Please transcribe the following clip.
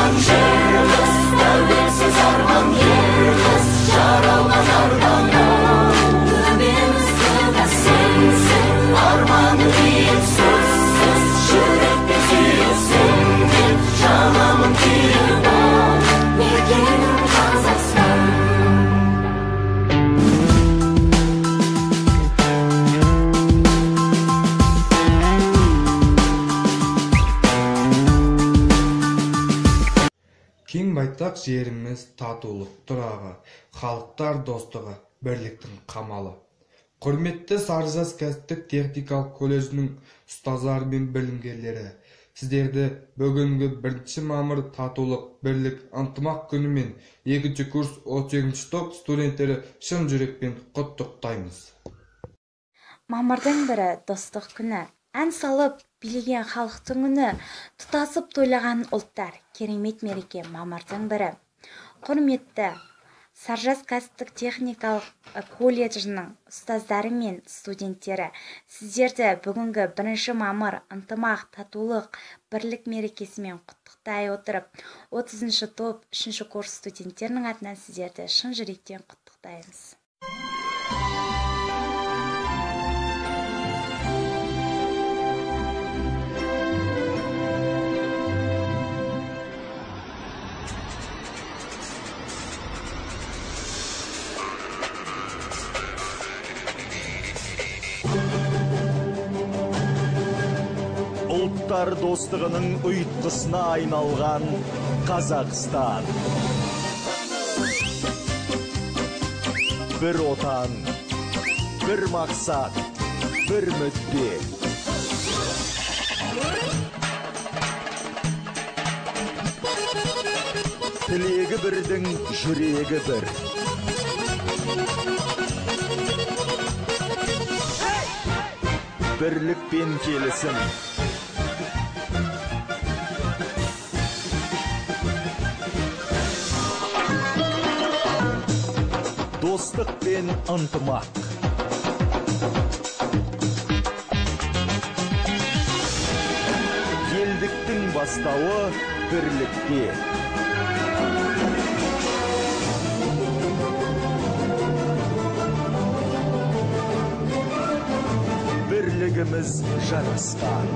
Tutan jırgız, tövbesiz arman yergız, jaralgan argana. Göbemiz göbe sensin, armanı deyip sözsüz, şürekte suyusun gel, canamın tüyü var, mekenim Kazakistan. Кең байтақ жеріміз татулық тұрағы, халықтар достығы, бірліктің қамалы. Құрметті Саржас кәсіптік техникалық колледжінің ұстаздары мен білімгерлері, сіздерді бүгінгі 1 мамыр татулық, бірлік, ынтымақ күнімен 2 курс 38 топ студенттері шын жүрекпен құттықтаймыз. Мамырдың 1-і достық күні. Ән салып, билеген халықтың үні, тұтасып тойлаған ұлттар, керемет мереке мамырдың 1-і. Құрметті Саржас кәсіптік техникалық колледжінің ұстаздары мен студенттері, сіздерді бүгінгі 1 мамыр ынтымақ, татулық, бірлік мерекесімен құттықтай отырып, 30 топ 3 курс студенттерінің атынан сіздерді шын жүректен құттықтаймыз. Ұлттар достығының ұйытқысына айналған Қазақстан. Бір отан, бір мақсат, бір мүдде. Тілегі бірдің жүрегі бір. Бірлік пен келісім. Достық пен ынтымақ. Елдіктің бастауы бірлікте. Бірлігіміз жарасқан.